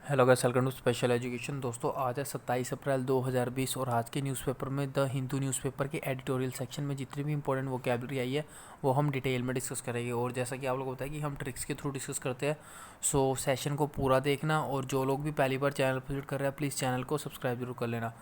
Hello guys, welcome to special education. दोस्तों आज है 27 अप्रैल 2020 और आज के न्यूज़पेपर में द हिंदू न्यूज़पेपर के एडिटोरियल सेक्शन में जितनी भी इंपॉर्टेंट वोकैबलरी आई है वो हम डिटेल में डिस्कस करेंगे। और जैसा कि आप लोगों को पता है कि हम ट्रिक्स के थ्रू डिस्कस करते हैं, सो सेशन को पूरा देखना। और जो लोग भी पहली बार चैनल पर विजिट कर रहे हैं प्लीज़ चैनल को सब्सक्राइब जरूर कर लेना।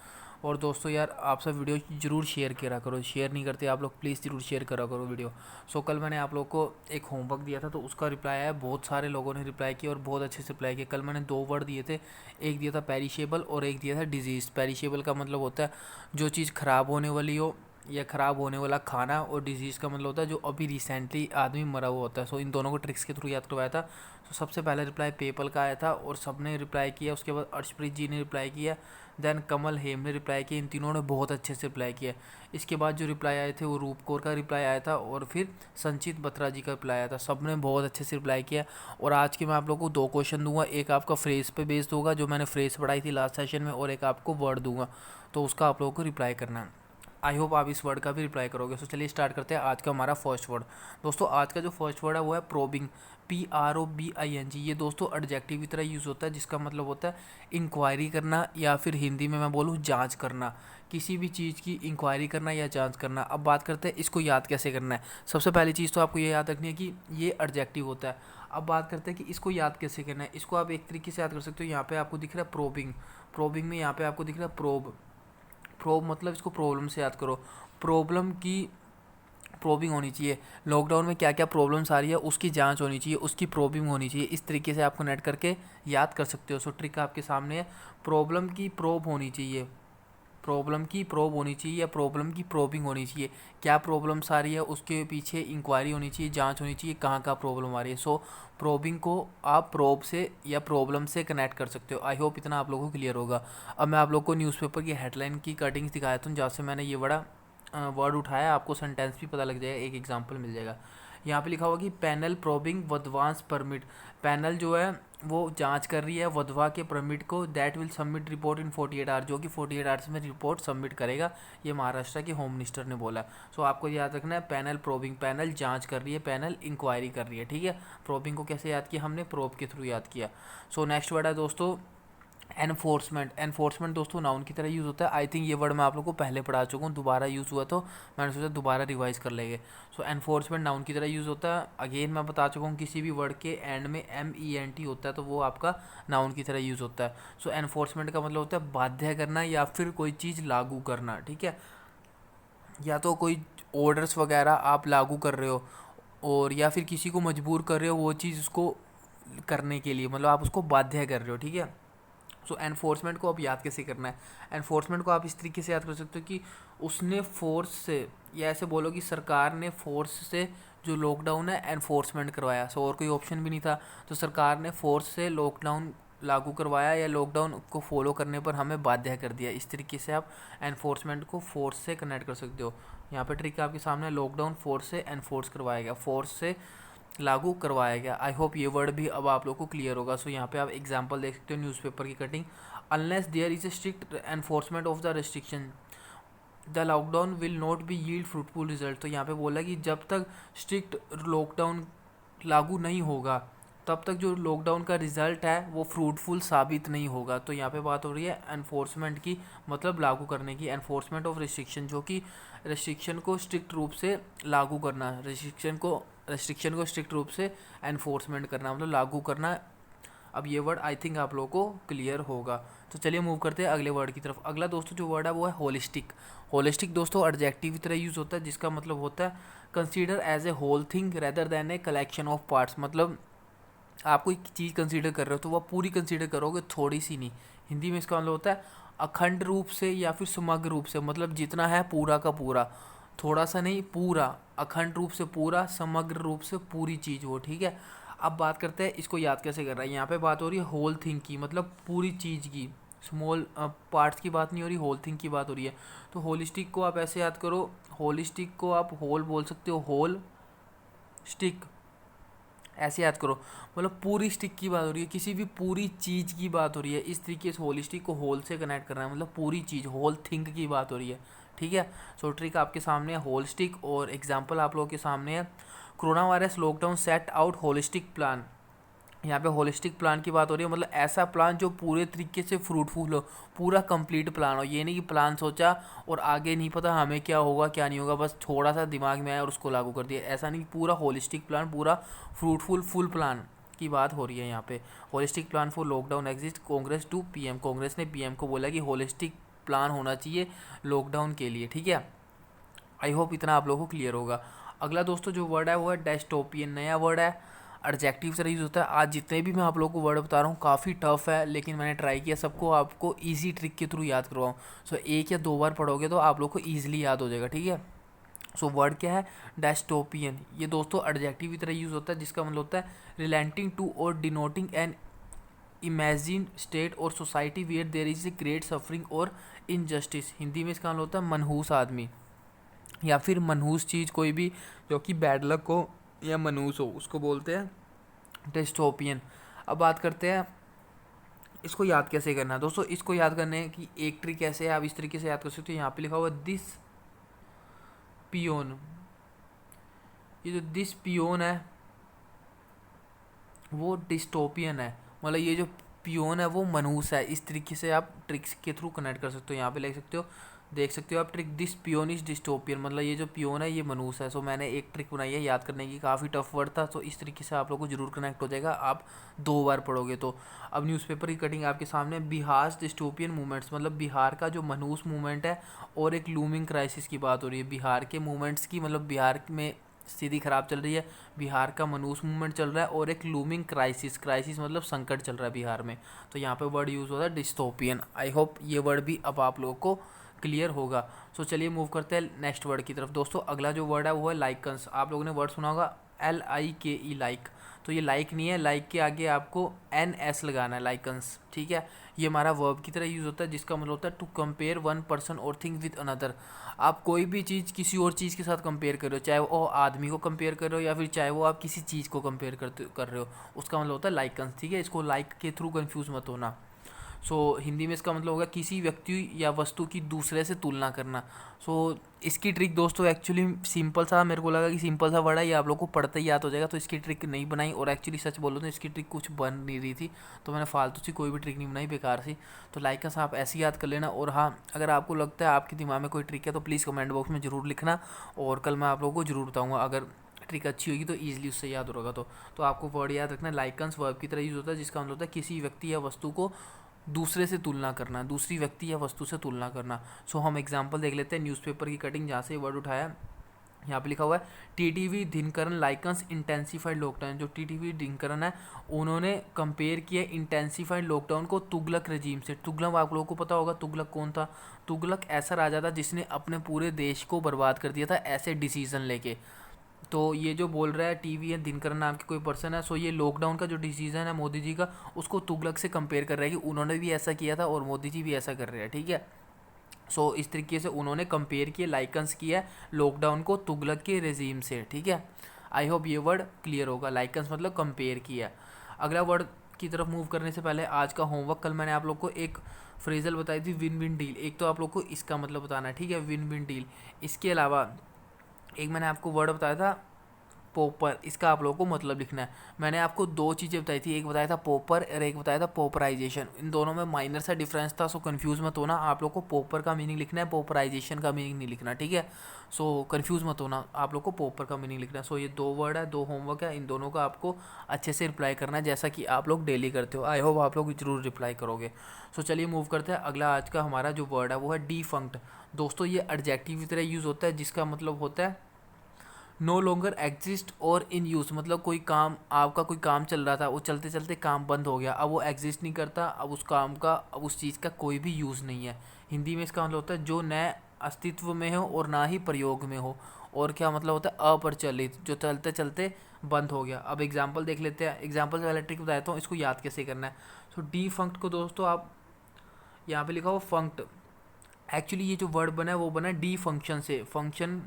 और दोस्तों यार, आप सब वीडियो जरूर शेयर करा करो, शेयर नहीं करते आप लोग, प्लीज़ ज़रूर शेयर करा करो वीडियो। सो कल मैंने आप लोग को एक होमवर्क दिया था तो उसका रिप्लाई आया, बहुत सारे लोगों ने रिप्लाई किया और बहुत अच्छे से रिप्लाई किया। कल मैंने 2 वर्ड दिए थे, एक दिया था पेरिशेबल और एक दिया था डिजीज़। पेरिशेबल का मतलब होता है जो चीज़ ख़राब होने वाली हो या ख़राब होने वाला खाना, और डिजीज़ का मतलब होता है जो अभी रिसेंटली आदमी मरा हुआ होता है। सो इन दोनों को ट्रिक्स के थ्रू याद करवाया था। तो सबसे पहले रिप्लाई पेपल का आया था और सब ने रिप्लाई किया। उसके बाद अर्शप्रीत जी ने रिप्लाई किया, देन कमल हेम ने रिप्लाई किया। इन तीनों ने बहुत अच्छे से रिप्लाई किया। इसके बाद जो रिप्लाई आए थे वो रूप कौर का रिप्लाई आया था और फिर संचित बत्रा जी का रिप्लाई आया था। सब ने बहुत अच्छे से रिप्लाई किया। और आज के मैं आप लोगों को 2 क्वेश्चन दूंगा, एक आपका फ्रेज़ पे बेस्ड होगा जो मैंने फ्रेज़ पढ़ाई थी लास्ट सेशन में, और एक आपको वर्ड दूंगा, तो उसका आप लोगों को रिप्लाई करना है। आई होप आप इस वर्ड का भी रिप्लाई करोगे। सो चलिए स्टार्ट करते हैं आज का हमारा फर्स्ट वर्ड। दोस्तों आज का जो फर्स्ट वर्ड है वो है प्रोबिंग, PROBING। ये दोस्तों एडजेक्टिव की तरह यूज़ होता है जिसका मतलब होता है इंक्वायरी करना, या फिर हिंदी में मैं बोलूँ जांच करना, किसी भी चीज़ की इंक्वायरी करना या जांच करना। अब बात करते हैं इसको याद कैसे करना है। सबसे पहली चीज़ तो आपको ये याद रखनी है कि ये एडजेक्टिव होता है। अब बात करते हैं कि इसको याद कैसे करना है। इसको आप एक तरीके से याद कर सकते हो। यहाँ पे आपको दिख रहा है प्रोबिंग, प्रोबिंग में यहाँ पे आपको दिख रहा है प्रोब। प्रोब मतलब इसको प्रॉब्लम से याद करो। प्रॉब्लम की प्रोबिंग होनी चाहिए। लॉकडाउन में क्या क्या प्रॉब्लम्स आ रही है उसकी जांच होनी चाहिए, उसकी प्रोबिंग होनी चाहिए। इस तरीके से आप कनेक्ट करके याद कर सकते हो। सो ट्रिक आपके सामने है, प्रॉब्लम की प्रोब होनी चाहिए, प्रॉब्लम की प्रोब होनी चाहिए या प्रॉब्लम की प्रोबिंग होनी चाहिए। क्या प्रॉब्लम्स आ रही है उसके पीछे इंक्वायरी होनी चाहिए, जांच होनी चाहिए कहाँ कहाँ प्रॉब्लम आ रही है। सो प्रोबिंग को आप प्रोब से या प्रॉब्लम से कनेक्ट कर सकते हो। आई होप इतना आप लोगों को क्लियर होगा। अब मैं आप लोग को न्यूज़पेपर की हेडलाइन की कटिंग्स दिखाया था जहाँ से मैंने ये बड़ा वर्ड उठाया। आपको सेंटेंस भी पता लग जाएगा, एक एग्जाम्पल मिल जाएगा। यहाँ पे लिखा हुआ कि पैनल प्रोबिंग वधवांस परमिट। पैनल जो है वो जांच कर रही है वधवा के परमिट को, that will submit report in 48 hour, जो कि 48 आवर्स में रिपोर्ट सबमिट करेगा। ये महाराष्ट्र के होम मिनिस्टर ने बोला। सो आपको याद रखना है पैनल प्रोबिंग, पैनल जांच कर रही है, पैनल इंक्वायरी कर रही है। ठीक है, प्रोबिंग को कैसे याद किया हमने, प्रोब के थ्रू याद किया। सो नेक्स्ट वर्ड है दोस्तों एनफोर्समेंट। एनफोर्समेंट दोस्तों नाउन की तरह यूज़ होता है। आई थिंक ये वर्ड मैं आप लोगों को पहले पढ़ा चुका हूँ, दोबारा यूज़ हुआ तो मैंने सोचा दोबारा रिवाइज कर लेंगे। सो एनफोर्समेंट नाउन की तरह यूज़ होता है। अगेन मैं बता चुका हूँ किसी भी वर्ड के एंड में MENT होता है तो वो आपका नाउन की तरह यूज़ होता है। सो एनफोर्समेंट का मतलब होता है बाध्य करना या फिर कोई चीज़ लागू करना। ठीक है, या तो कोई ऑर्डर्स वगैरह आप लागू कर रहे हो और या फिर किसी को मजबूर कर रहे हो वो चीज़ उसको करने के लिए, मतलब आप उसको बाध्य कर रहे हो। ठीक है, सो एनफोर्समेंट को आप याद कैसे करना है। एनफोर्समेंट को आप इस तरीके से याद कर सकते हो कि उसने फोर्स से, या ऐसे बोलो कि सरकार ने फोर्स से जो लॉकडाउन है एनफोर्समेंट करवाया। सो और कोई ऑप्शन भी नहीं था, तो सरकार ने फोर्स से लॉकडाउन लागू करवाया या लॉकडाउन को फॉलो करने पर हमें बाध्य कर दिया। इस तरीके से आप एनफोर्समेंट को फोर्स से कनेक्ट कर सकते हो। यहाँ पे ट्रिक आपके सामने, लॉकडाउन फोर्स से एनफोर्स करवाया गया, फोर्स से लागू करवाया गया। आई होप ये वर्ड भी अब आप लोग को क्लियर होगा। सो यहाँ पे आप एग्जांपल देख सकते हो न्यूज़पेपर की cutting. Unless there is a strict enforcement of the restriction the lockdown will not be yield fruitful result. तो यहाँ पे बोला कि जब तक स्ट्रिक्ट लॉकडाउन लागू नहीं होगा तब तक जो लॉकडाउन का रिजल्ट है वो फ्रूटफुल साबित नहीं होगा। तो यहाँ पे बात हो रही है एनफोर्समेंट की, मतलब लागू करने की। एनफोर्समेंट ऑफ रिस्ट्रिक्शन, जो कि रिस्ट्रिक्शन को स्ट्रिक्ट रूप से लागू करना, रिस्ट्रिक्शन को स्ट्रिक्ट रूप से एनफोर्समेंट करना, मतलब लागू करना। अब ये वर्ड आई थिंक आप लोगों को क्लियर होगा। तो चलिए मूव करते हैं अगले वर्ड की तरफ। अगला दोस्तों जो वर्ड है वो है होलिस्टिक। होलिस्टिक दोस्तों एडजेक्टिव की तरह यूज़ होता है जिसका मतलब होता है consider as a whole thing rather than a collection of parts. मतलब आप कोई चीज़ कंसीडर कर रहे हो तो वह पूरी कंसीडर करोगे, थोड़ी सी नहीं। हिंदी में इसका मतलब होता है अखंड रूप से या फिर समग्र रूप से, मतलब जितना है पूरा का पूरा, थोड़ा सा नहीं, पूरा, अखंड रूप से पूरा, समग्र रूप से पूरी चीज़ वो। ठीक है, अब बात करते हैं इसको याद कैसे कर रहा है। यहाँ पे बात हो रही है होल थिंग की, मतलब पूरी चीज़ की, स्मॉल पार्ट्स की बात नहीं हो रही, होल थिंग की बात हो रही है। तो होलिस्टिक को आप ऐसे याद करो, होलिस्टिक को आप होल बोल सकते हो, होल स्टिक ऐसे याद करो, मतलब पूरी स्टिक की बात हो रही है, किसी भी पूरी चीज़ की बात हो रही है। इस तरीके से होलिस्टिक को होल से कनेक्ट करना है, मतलब पूरी चीज़, होल थिंग की बात हो रही है। ठीक है, सो ट्रिक आपके सामने है होलिस्टिक, और एग्जांपल आप लोगों के सामने है corona virus lockdown set out holistic plan. यहाँ पे होलिस्टिक प्लान की बात हो रही है, मतलब ऐसा प्लान जो पूरे तरीके से फ्रूटफुल हो, पूरा कंप्लीट प्लान हो। ये नहीं कि प्लान सोचा और आगे नहीं पता हमें क्या होगा क्या नहीं होगा, बस थोड़ा सा दिमाग में आया और उसको लागू कर दिया। ऐसा नहीं, पूरा होलिस्टिक प्लान, पूरा फ्रूटफुल फुल प्लान की बात हो रही है यहाँ पे। Holistic plan for lockdown exist Congress to PM. Congress ने पीएम को बोला कि होलिस्टिक प्लान होना चाहिए लॉकडाउन के लिए, ठीक है। आई होप इतना आप लोगों को क्लियर होगा। अगला दोस्तों जो वर्ड है वो है डेस्टोपियन। नया वर्ड है, एडजेक्टिव से यूज़ होता है। आज जितने भी मैं आप लोगों को वर्ड बता रहा हूँ काफ़ी टफ है, लेकिन मैंने ट्राई किया सबको आपको इजी ट्रिक के थ्रू याद करवाऊँ। सो एक या दो बार पढ़ोगे तो आप लोग को ईजिली याद हो जाएगा, ठीक है। सो वर्ड क्या है, डेस्टोपियन। ये दोस्तों एडजेक्टिव की तरह यूज़ होता है, जिसका मतलब होता है रिलेटिंग टू और डिनोटिंग एन इमेजिन स्टेट और society where there is a great suffering और इनजस्टिस। हिंदी में इसका मतलब होता है मनहूस आदमी या फिर मनहूस चीज़, कोई भी जो कि बैड लक हो या मनहूस हो, उसको बोलते हैं डिस्टोपियन। अब बात करते हैं इसको याद कैसे करना है। दोस्तों इसको याद करने की एक ट्रिक कैसे है, आप इस तरीके से याद कर सकते हो। यहाँ पे लिखा हुआ दिस पियोन। ये जो दिस पियोन है वो डिस्टोपियन है, मतलब ये जो पियोन है वो मनहूस है। इस तरीके से आप ट्रिक्स के थ्रू कनेक्ट कर सकते हो। यहाँ पे लिख सकते हो, देख सकते हो आप trick, this peon is dystopian, मतलब ये जो पियोन है ये मनहूस है। सो मैंने एक ट्रिक बनाई है याद करने की, काफ़ी टफ वर्ड था, तो इस तरीके से आप लोग को जरूर कनेक्ट हो जाएगा आप दो बार पढ़ोगे तो। अब न्यूज़पेपर की कटिंग आपके सामने, बिहार डिस्टोपियन मूवमेंट्स, मतलब बिहार का जो मनहूस मूवमेंट है और एक लूमिंग क्राइसिस की बात हो रही है। बिहार के मूवमेंट्स की, मतलब बिहार में स्थिति खराब चल रही है, बिहार का मनहूस मूवमेंट चल रहा है और एक लूमिंग क्राइसिस, क्राइसिस मतलब संकट चल रहा है बिहार में। तो यहाँ पे वर्ड यूज़ होता है डिस्टोपियन। आई होप ये वर्ड भी अब आप लोगों को क्लियर होगा। सो चलिए मूव करते हैं नेक्स्ट वर्ड की तरफ। दोस्तों अगला जो वर्ड है वो है लाइकन्स। आप लोगों ने वर्ड सुना होगा LIKE, लाइक। तो ये लाइक नहीं है, लाइक के आगे आपको NS लगाना है, लाइकन्स, ठीक है। ये हमारा वर्ब की तरह यूज़ होता है, जिसका मतलब होता है टू कंपेयर वन पर्सन और थिंग विद अनदर। आप कोई भी चीज़ किसी और चीज़ के साथ कंपेयर कर रहे हो, चाहे वो आदमी को कंपेयर कर रहे हो या फिर चाहे वो आप किसी चीज़ को कंपेयर कर रहे हो, उसका मतलब होता है लाइकन्स, ठीक है। इसको लाइक के थ्रू कंफ्यूज मत होना। सो हिंदी में इसका मतलब होगा किसी व्यक्ति या वस्तु की दूसरे से तुलना करना। सो इसकी ट्रिक दोस्तों एक्चुअली सिंपल सा, मेरे को लगा कि सिंपल सा वर्ड है, ये आप लोग को पढ़ते ही याद हो जाएगा, तो इसकी ट्रिक नहीं बनाई। और एक्चुअली सच बोलो तो इसकी ट्रिक कुछ बन नहीं रही थी, तो मैंने फालतू सी कोई भी ट्रिक नहीं बनाई, बेकार सी। तो लाइकन्स आप ऐसे याद कर लेना। और हाँ, अगर आपको लगता है आपके दिमाग में कोई ट्रिक है तो प्लीज़ कमेंट बॉक्स में ज़रूर लिखना, और कल मैं आप लोगों को ज़रूर बताऊँगा। अगर ट्रिक अच्छी होगी तो ईजिली उससे याद होगा। तो आपको वर्ड याद रखना, लाइकन्स वर्ब की तरह यूज़ होता है, जिसका मतलब होता है किसी व्यक्ति या वस्तु को दूसरे से तुलना करना, दूसरी व्यक्ति या वस्तु से तुलना करना। सो हम एग्जांपल देख लेते हैं न्यूज़पेपर की कटिंग, जहाँ से वर्ड उठाया। यहाँ पे लिखा हुआ है TTV Dhinakaran likens intensified lockdown. जो TTV दिनकरन है उन्होंने कंपेयर किया इंटेंसिफाइड लॉकडाउन को तुगलक रजीम से। तुगलक आप लोगों को पता होगा तुगलक कौन था। तुगलक ऐसा राजा था जिसने अपने पूरे देश को बर्बाद कर दिया था ऐसे डिसीजन लेके। तो ये जो बोल रहा है टीवी है दिनकरन नाम की कोई पर्सन है, सो ये लॉकडाउन का जो डिसीजन है मोदी जी का, उसको तुगलक से कंपेयर कर रहा है कि उन्होंने भी ऐसा किया था और मोदी जी भी ऐसा कर रहे हैं, ठीक है। सो इस तरीके से उन्होंने कंपेयर किया, लाइकन्स किया लॉकडाउन को तुगलक के रेजीम से, ठीक है। आई होप ये वर्ड क्लियर होगा, लाइकन्स मतलब कंपेयर किया। अगला वर्ड की तरफ मूव करने से पहले आज का होमवर्क, कल मैंने आप लोग को एक फ्रेजल बताई थी विन विन डील, एक तो आप लोग को इसका मतलब बताना है, ठीक है, विन विन डील। इसके अलावा एक मैंने आपको वर्ड बताया था पोपर, इसका आप लोगों को मतलब लिखना है। मैंने आपको दो चीज़ें बताई थी, एक बताया था पोपर और एक बताया था पोपराइजेशन। इन दोनों में माइनर सा डिफरेंस था, सो कंफ्यूज मत होना। आप लोग को पोपर का मीनिंग लिखना है, पोपराइजेशन का मीनिंग नहीं लिखना, ठीक है। सो कंफ्यूज मत होना, आप लोग को पोपर का मीनिंग लिखना है। सो ये दो वर्ड है, दो होमवर्क है, इन दोनों का आपको अच्छे से रिप्लाई करना है, जैसा कि आप लोग डेली करते हो। आई होप आप लोग जरूर रिप्लाई करोगे। सो चलिए मूव करते हैं। अगला आज का हमारा जो वर्ड है वो है डिफंक्ट। दोस्तों ये एडजेक्टिव की तरह यूज़ होता है, जिसका मतलब होता है नो लॉन्गर एग्जिस्ट और इन यूज़, मतलब कोई काम, आपका कोई काम चल रहा था, वो चलते चलते काम बंद हो गया, अब वो एग्जिस्ट नहीं करता, अब उस काम का, अब उस चीज़ का कोई भी यूज़ नहीं है। हिंदी में इसका मतलब होता है जो न अस्तित्व में हो और ना ही प्रयोग में हो। और क्या मतलब होता है अप्रचलित, जो चलते चलते बंद हो गया। अब एग्जाम्पल देख लेते हैं, एग्जाम्पल से पहले ट्रिक बताता हूँ, इसको याद कैसे करना है। सो डी फंक्ट को दोस्तों आप यहाँ पे लिखा हो फंक्ट, एक्चुअली ये जो वर्ड बना है वो बना है डी फंक्शन से, फंक्शन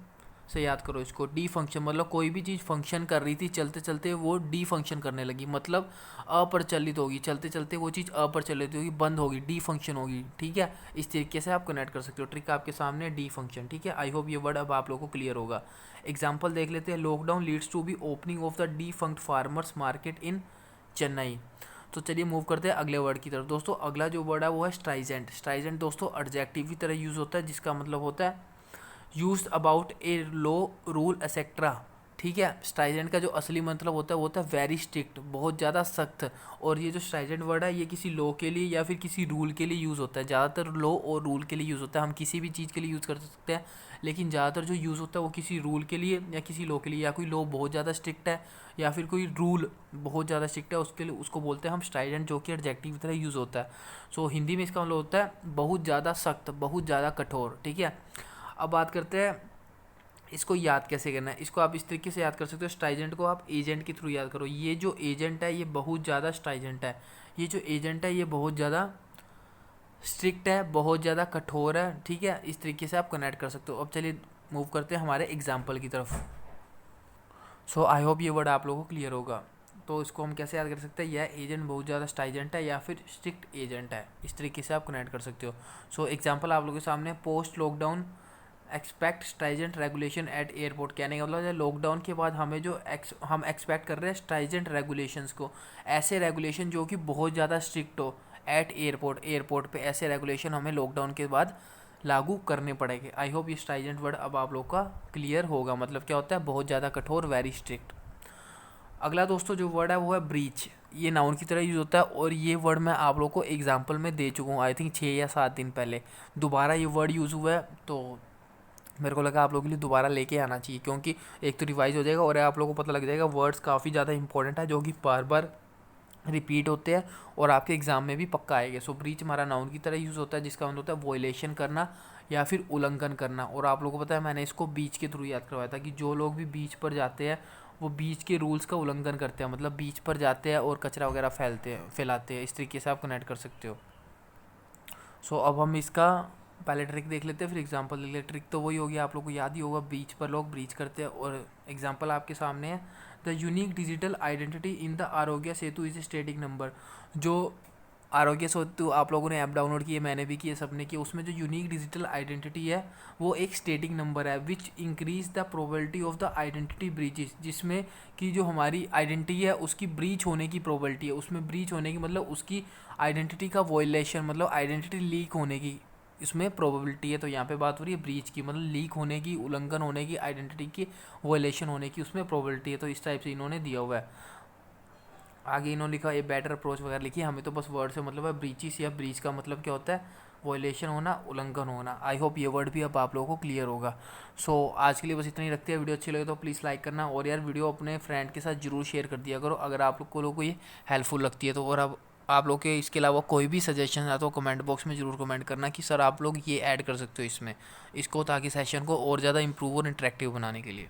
से याद करो इसको। डी फंक्शन मतलब कोई भी चीज़ फंक्शन कर रही थी, चलते चलते वो डी फंक्शन करने लगी, मतलब अप्रचलित होगी, चलते चलते वो चीज़ अप्रचलित होगी, बंद होगी, डी फंक्शन होगी, ठीक है। इस तरीके से आप कनेक्ट कर सकते हो, ट्रिक आपके सामने डी फंक्शन, ठीक है। आई होप ये वर्ड अब आप लोगों को क्लियर होगा। एग्जाम्पल देख लेते हैं, lockdown leads to be opening of the de facto farmers market in Chennai. तो चलिए मूव करते हैं अगले वर्ड की तरफ। दोस्तों अगला जो वर्ड है वो है स्ट्राइजेंट। स्ट्राइजेंट दोस्तों एडजेक्टिव की तरह यूज़ होता है, जिसका मतलब होता है used about A low rule etcetera. ठीक है, स्ट्राइजेंट का जो असली मतलब होता है वो होता है वेरी स्ट्रिक्ट, बहुत ज़्यादा सख्त। और ये जो स्ट्राइजेंट वर्ड है ये किसी लॉ के लिए या फिर किसी रूल के लिए यूज़ होता है। ज़्यादातर लॉ और रूल के लिए यूज़ होता है। हम किसी भी चीज़ के लिए यूज़ कर सकते हैं, लेकिन ज़्यादातर जो यूज़ होता है वो किसी रूल के लिए या किसी लॉ के लिए, या कोई लॉ बहुत ज़्यादा स्ट्रिक्ट है या फिर कोई रूल बहुत ज़्यादा स्ट्रिक्ट है, उसके लिए उसको बोलते हैं हम स्ट्राइजेंट, जो कि एडजेक्टिव की तरह यूज़ होता है। सो हिंदी में इसका मतलब होता है बहुत ज़्यादा सख्त, बहुत ज़्यादा कठोर। ठीक है, अब बात करते हैं इसको याद कैसे करना है। इसको आप इस तरीके से याद कर सकते हो, स्ट्राइजेंट को आप एजेंट के थ्रू याद करो। ये जो एजेंट है ये बहुत ज़्यादा स्ट्राइजेंट है, ये जो एजेंट है ये बहुत ज़्यादा स्ट्रिक्ट है, बहुत ज़्यादा कठोर है। ठीक है, इस तरीके से आप कनेक्ट कर सकते हो। अब चलिए मूव करते हैं हमारे एग्जाम्पल की तरफ। सो आई होप ये वर्ड आप लोगों को क्लियर होगा। तो इसको हम कैसे याद कर सकते हैं, यह एजेंट बहुत ज़्यादा स्ट्राइजेंट है या फिर स्ट्रिक्ट एजेंट है, इस तरीके से आप कनेक्ट कर सकते हो। सो एग्जाम्पल आप लोगों के सामने, post lockdown expect stringent regulation at airport. कहने का मतलब है लॉकडाउन के बाद हमें जो हम एक्सपेक्ट कर रहे हैं स्ट्राइजेंट रेगुलेशंस को, ऐसे रेगुलेशन जो कि बहुत ज़्यादा स्ट्रिक्ट हो एट एयरपोर्ट, एयरपोर्ट पे ऐसे रेगुलेशन हमें लॉकडाउन के बाद लागू करने पड़ेंगे। आई होप ये स्ट्राइजेंट वर्ड अब आप लोग का क्लियर होगा, मतलब क्या होता है बहुत ज़्यादा कठोर, वेरी स्ट्रिक्ट। अगला दोस्तों जो वर्ड है वो है ब्रीच। ये नाउन की तरह यूज़ होता है और ये वर्ड मैं आप लोग को एग्जाम्पल में दे चुका हूँ, आई थिंक 6 या 7 दिन पहले। दोबारा ये वर्ड यूज़ हुआ है तो मेरे को लगा आप लोगों के लिए दोबारा लेके आना चाहिए, क्योंकि एक तो रिवाइज हो जाएगा और आप लोगों को पता लग जाएगा वर्ड्स काफ़ी ज़्यादा इंपॉर्टेंट है जो कि बार बार रिपीट होते हैं और आपके एग्जाम में भी पक्का आएंगे। सो ब्रीच हमारा नाउन की तरह यूज़ होता है, जिसका मतलब होता है वॉयलेशन करना या फिर उल्लंघन करना। और आप लोगों को पता है मैंने इसको बीच के थ्रू याद करवाया था कि जो लोग भी बीच पर जाते हैं वो बीच के रूल्स का उल्लंघन करते हैं, मतलब बीच पर जाते हैं और कचरा वगैरह फैलाते हैं। इस तरीके से आप कनेक्ट कर सकते हो। सो अब हम इसका पहले ट्रिक देख लेते हैं फिर एग्जांपल देख लेते हैं। ट्रिक तो वही होगी, आप लोग को याद ही होगा, बीच पर लोग ब्रीच करते हैं। और एग्जांपल आपके सामने है, the unique digital identity in the Aarogya Setu is a static number. जो आरोग्य सेतु आप लोगों ने ऐप डाउनलोड की है, मैंने भी की है, सबने की, उसमें जो यूनिक डिजिटल आइडेंटिटी है वो एक स्टैटिक नंबर है, which increase the probability of the identity breaches, जिसमें कि जो हमारी आइडेंटिटी है उसकी ब्रीच होने की प्रोबेबिलिटी है। उसमें ब्रीच होने की मतलब उसकी आइडेंटिटी का वॉयलेशन, मतलब आइडेंटिटी लीक होने की इसमें प्रोबेबिलिटी है। तो यहाँ पे बात हो रही है ब्रीच की, मतलब लीक होने की, उल्लंघन होने की, आइडेंटिटी की वॉयलेशन होने की उसमें प्रोबेबिलिटी है। तो इस टाइप से इन्होंने दिया हुआ है। आगे इन्होंने लिखा ए बेटर अप्रोच वगैरह लिखी, हमें तो बस वर्ड से मतलब है ब्रीचिस, या ब्रीच का मतलब क्या होता है वॉयलेशन होना, उल्लंघन होना। आई होप ये वर्ड भी अब आप लोगों को क्लियर होगा। सो आज के लिए बस इतना ही रखते हैं। वीडियो अच्छी लगे तो प्लीज़ लाइक करना, और यार वीडियो अपने फ्रेंड के साथ जरूर शेयर कर दिया करो अगर आप लोग को ये हेल्पफुल लगती है तो। और अब आप लोग के इसके अलावा कोई भी सजेशन है तो कमेंट बॉक्स में ज़रूर कमेंट करना कि सर आप लोग ये ऐड कर सकते हो इसमें इसको, ताकि सेशन को और ज़्यादा इंप्रूव और इंटरेक्टिव बनाने के लिए।